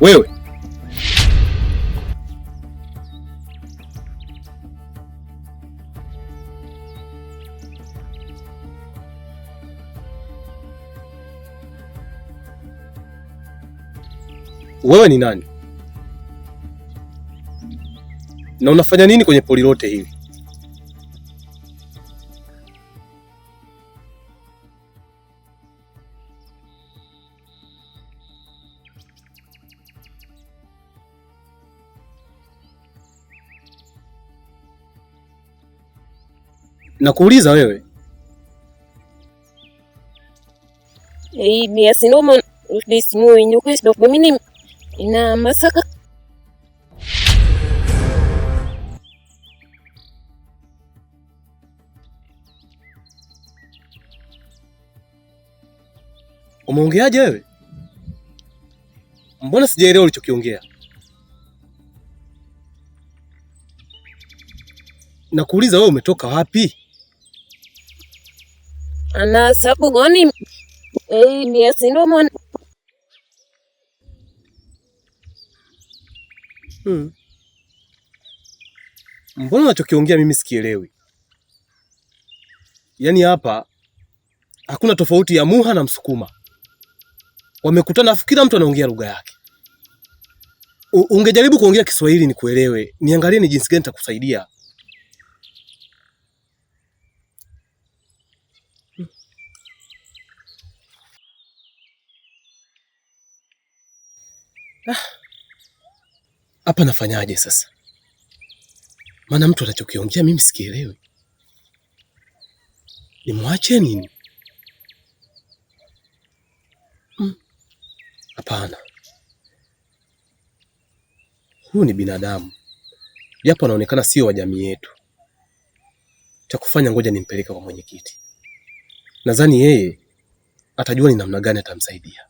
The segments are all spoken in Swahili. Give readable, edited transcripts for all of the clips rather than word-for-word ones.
Wewe Wewe ni nani? Na unafanya nini kwenye pori lote hili? Nakuuliza wewe. Biasa noma dismu inyuka sio mimi ina masaka. Umeongeaje wewe? Mbona sijaelewa ulichokiongea? Nakuuliza wewe umetoka wapi? Ana sababu gani? Biasa noma. Mbona unachokiongea mimi sikielewi? Yaani hapa hakuna tofauti ya Muha na Msukuma. Wamekutana afu kila mtu anaongea lugha yake. Ungejaribu kuongea Kiswahili nikuelewe. Niangalie ni jinsi gani nitakusaidia. Hapa nafanyaje sasa? Maana mtu anachokiongea mimi sikielewi. Nimwache nini? Hapana. Huyu ni binadamu. Japo anaonekana sio wa jamii yetu. Cha kufanya ngoja nimpeleke kwa mwenyekiti. Nadhani yeye atajua ni namna gani atamsaidia.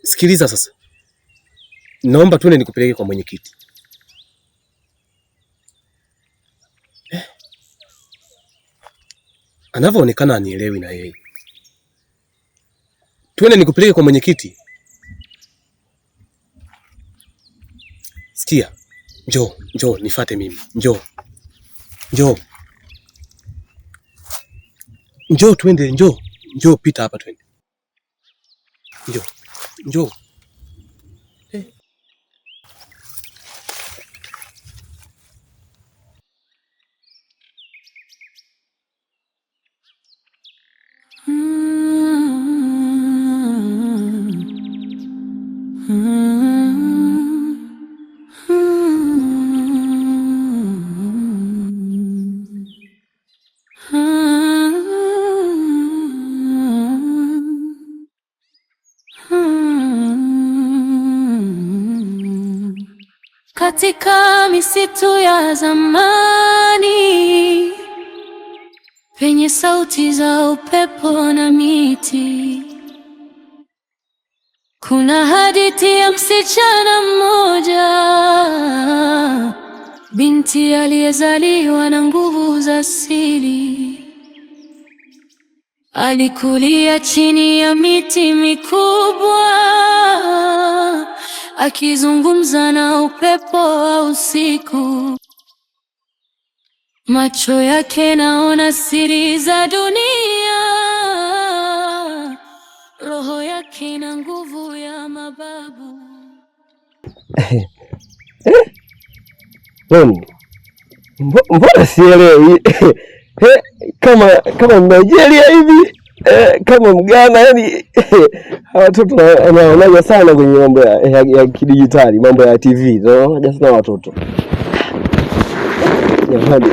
Sikiliza sasa. Naomba tuende nikupeleke kwa mwenyekiti. Anavyoonekana anielewi na yeye. Tuende nikupeleke kwa mwenyekiti. Sikia. Njoo nifuate mimi. Njoo tuende, njoo pita hapa twende. Njoo. Katika misitu ya zamani penye sauti za upepo na miti, kuna hadithi ya msichana mmoja, binti aliyezaliwa na nguvu za asili. Alikulia chini ya miti mikubwa, akizungumza na upepo wa usiku. Macho yake naona siri za dunia, roho yake na nguvu ya mababu. Mbona sielewi? Kama Nigeria hivi, kama Mgana, yani watoto wanaonaga sana kwenye mambo ya kidijitali, mambo ya TV, wanaonaga sana watoto. Jamani,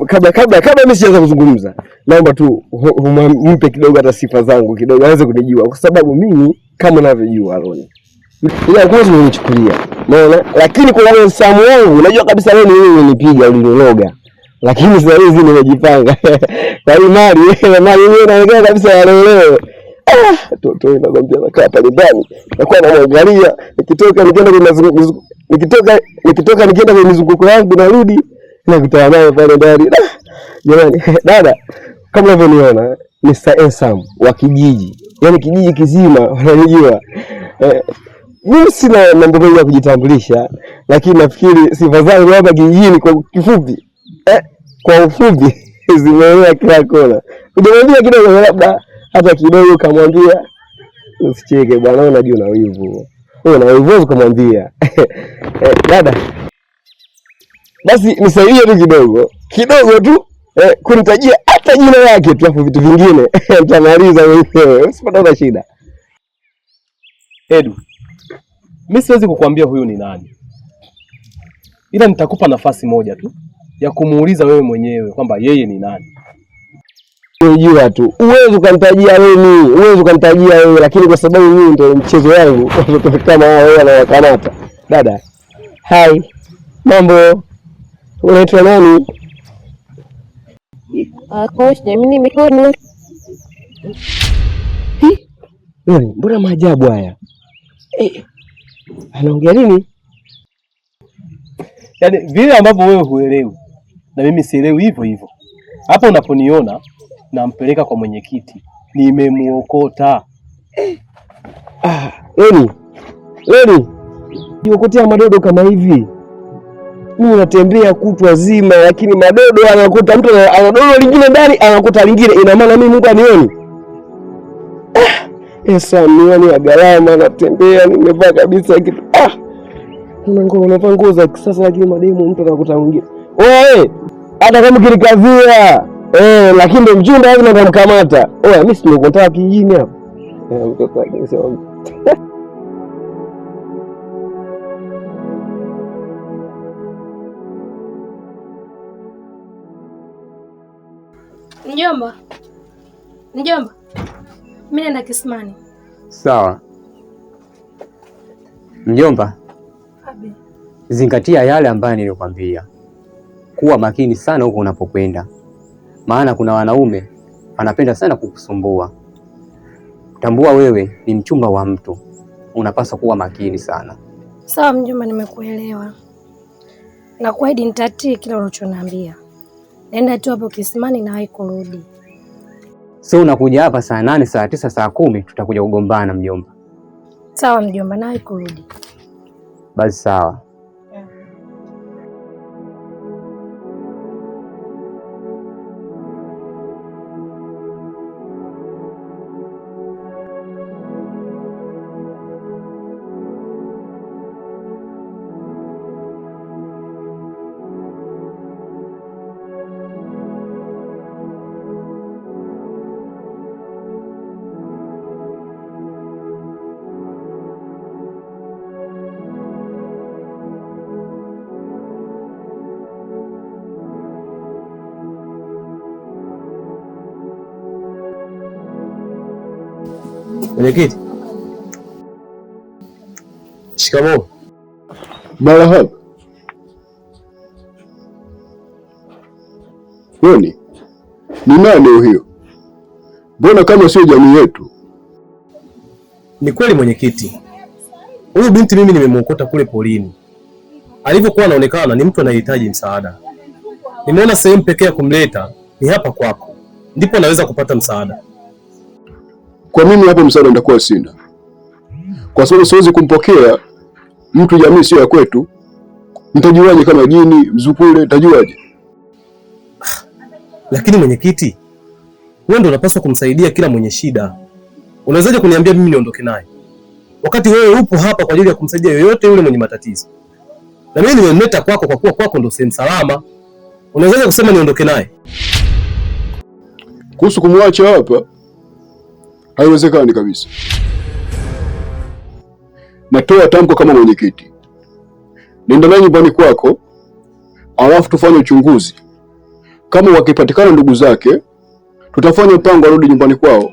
kabla mimi sianza kuzungumza, naomba tu mpe kidogo hata sifa zangu kidogo aweze kunijua, kwa sababu mimi kama unavyojua Aloni, ila kwanza unichukulia, unaona, lakini kwa wale Samu wangu unajua kabisa leo ni wewe unanipiga, uliniloga. Lakini sasa hizi nimejipanga. Bali mali wewe unaongea kabisa leo. Toto inakwambia nakaa pale ndani. Nakuwa naangalia, nikitoka nikienda kwenye mizunguko yangu narudi nakutana naye pale ndani. Jamani, dada, kama unavyoniona ni Sam wa kijiji. Yaani kijiji kizima wananijua. Mimi sina mambo mengi ya kujitambulisha, lakini nafikiri sifa zangu hapa kijijini kwa kifupi kwa ufupi zimeelea kila kona. Unamwambia kidogo, labda hata kidogo kamwambia Usicheke bwana, unajua una wivu. Wewe una wivu ukamwambia. Dada. Basi nisaidie tu kidogo tu. Kunitajia hata jina lake tu, afu vitu vingine nitamaliza mwenyewe. Usipata shida. Edu, mimi siwezi kukuambia huyu ni nani, ila nitakupa nafasi moja tu ya kumuuliza wewe mwenyewe kwamba yeye ni nani. Unajua tu, uwezo ukanitajia wewe, lakini kwa sababu mimi ndio mchezo wangu kama wewe anawakamata. Dada, hai, mambo, unaitwa nani? Coach, mimi nimeona. Mbona maajabu haya? Anaongea nini? Yaani vile ambavyo wewe huelewi na mimi sielewi hivyo hivyo. Hapo unaponiona nampeleka kwa mwenyekiti, nimemuokota. Leni, niokotea madodo kama hivi. Mimi natembea kutwa zima, lakini madodo anakuta mtu ana dodo lingine ndani, anakuta lingine. Ina maana mimi Mungu anioni? Esa miwani ya gharama, natembea nimevaa kabisa kitu. Unavaa nguo za kisasa, lakini mademu mtu anakuta mwingine. Wewe hata kama kilikazia lakini ndio mjumbe lazima nitamkamata. Mimi si nimekutoa kijijini hapa. Mtoto wake sio. Mjomba, mimi naenda kisimani. Sawa mjomba. Abi, zingatia yale ambayo nilikwambia. Kuwa makini sana huko unapokwenda, maana kuna wanaume wanapenda sana kukusumbua. Tambua wewe ni mchumba wa mtu, unapaswa kuwa makini sana. Sawa mjomba, nimekuelewa. Na kuahidi nitatii kila unachoniambia. Naenda tu hapo kisimani na hai kurudi. So unakuja hapa saa 8, saa 9, saa 10 tutakuja kugombana mjomba. Sawa mjomba, na hai kurudi. Basi sawa. Mwenyekiti. Shikamoo. Marahaba. Ni nani huyo? Mbona kama sio jamii yetu? Ni kweli mwenyekiti, huyu binti mimi nimemuokota kule polini. Alivyokuwa anaonekana ni mtu anayehitaji msaada. Nimeona sehemu pekee ya kumleta ni hapa kwako, ndipo anaweza kupata msaada. Kwa mimi hapo msaada nitakuwa sina, kwa sababu siwezi kumpokea mtu jamii sio ya kwetu. Nitajuaje kama jini mzukule? Nitajuaje? Lakini mwenyekiti, wewe ndio unapaswa kumsaidia kila mwenye shida. Unawezaje kuniambia mimi niondoke naye wakati wewe upo hapa kwa ajili ya kumsaidia yoyote yule mwenye matatizo? Na mimi nimemleta kwako kwa kuwa kwako ndio sehemu salama. Unawezaje kusema niondoke naye? Kuhusu kumwacha hapa, haiwezekani kabisa. Natoa tamko kama mwenyekiti. Nenda naye nyumbani kwako, alafu tufanye uchunguzi. Kama wakipatikana ndugu zake, tutafanya mpango arudi nyumbani kwao.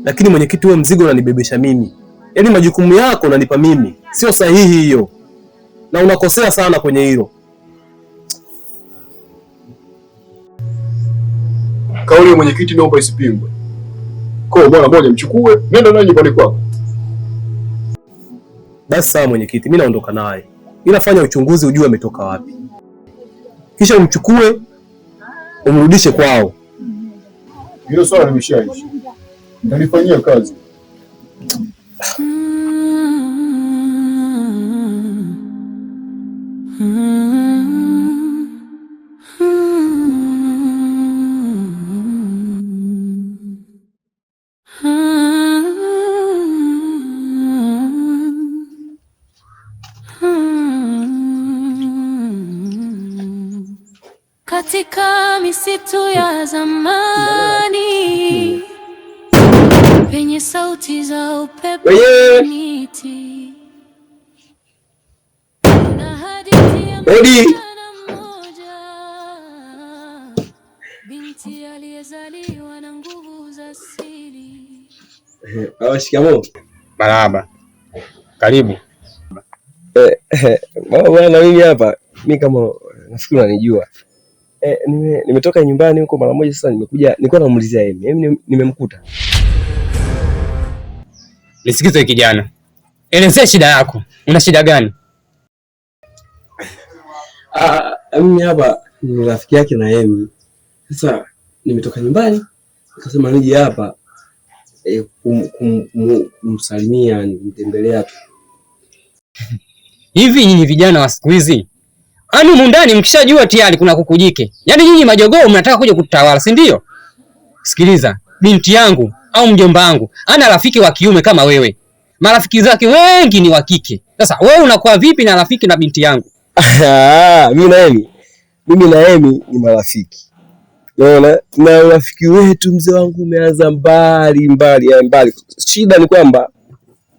Lakini mwenyekiti, wewe mzigo unanibebesha mimi. Yaani majukumu yako unanipa mimi. Sio sahihi hiyo. Na unakosea sana kwenye hilo. Kauli ya mwenyekiti naomba isipingwe. Kwa bwana moja mchukue, nenda naye nyumbani kwako. Basi sawa mwenyekiti, mimi naondoka naye. Ila fanya uchunguzi ujue ametoka wapi. Kisha umchukue, umrudishe kwao. Hilo swala limeshaisha. Nalifanyia kazi. katika misitu ya zamani penye sauti za upepo na miti na hadithi ya msichana mmoja, binti aliyezaliwa na nguvu za asili. Shikamoo. Marahaba. Karibu. Bwana, mimi hapa, mimi kama nafikiri unanijua. Nimetoka nyumbani huko mara moja, sasa nimekuja, nilikuwa namuulizia Emi. Nimemkuta. Nisikize kijana. Elezea shida yako. Una shida gani? Mimi hapa ni rafiki yake na Emi. Sasa nimetoka nyumbani, nikasema nije hapa kumsalimia, nimtembelea tu. Hivi nyinyi vijana wa siku hizi, ani mundani mkishajua tayari kuna kukujike. Yaani nyinyi majogoo mnataka kuja kutawala, si ndio? Sikiliza, binti yangu au mjomba wangu ana rafiki wa kiume kama wewe. Marafiki zake wengi ni wa kike. Sasa wewe unakuwa vipi na rafiki na binti yangu? Mimi na Emi ni marafiki. Unaona? Na urafiki wetu mzee wangu umeanza mbali.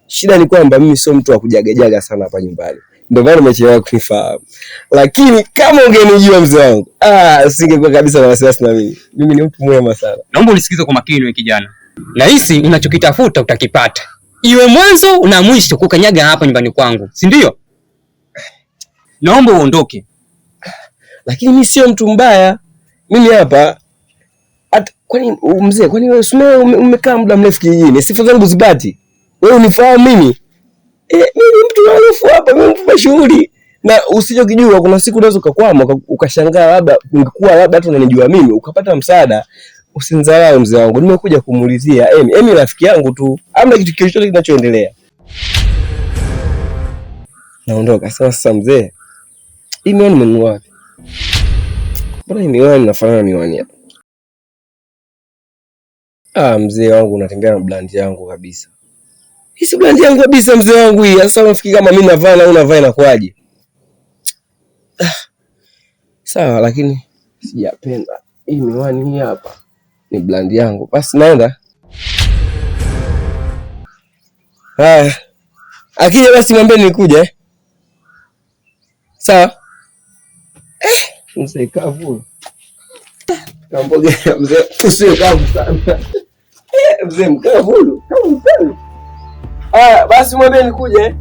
Shida ni kwamba mimi sio mtu wa kujagajaga sana hapa nyumbani. Ndio maana umechelewa kunifahamu. Lakini kama ungenijua mzee wangu, usingekuwa kabisa na wasiwasi na mimi. Mimi ni mtu mwema sana. Naomba unisikize kwa makini wewe kijana. Nahisi unachokitafuta utakipata. Iwe mwanzo na mwisho kukanyaga hapa nyumbani kwangu, si ndio? Naomba uondoke. Lakini mimi sio mtu mbaya. Mimi hapa kwani mzee, kwani wewe umekaa muda mrefu kijijini? Sifa zangu zibati. Wewe unifahamu mimi? Mimi ni mtu maarufu hapa, mimi mtu mashuhuri. Na usijokijua kuna siku unaweza ukakwama ukashangaa, labda ungekuwa labda hata unanijua mimi ukapata msaada. Usinidharau mzee wangu. Nimekuja kumuulizia Emi rafiki yangu tu. Hamna kitu chochote kinachoendelea. Naondoka sasa mzee. Hii miwani umenunua wapi? Mbona hii miwani inafanana na miwani hapa? Mzee wangu unatembea na brand yangu kabisa. Hii si brand yangu kabisa mzee wangu hii. Sasa unafikiri kama mimi navaa na unavaa inakuaje? Sawa, lakini sijapenda. Hii miwani hii hapa ni brand yangu. Basi naenda. Akija basi mwambie nikuja. Sawa? Mzee kavu. Kamboge mzee usiwe kavu sana. Mzee mkavu. Kavu sana. Basi mwambie nikuja.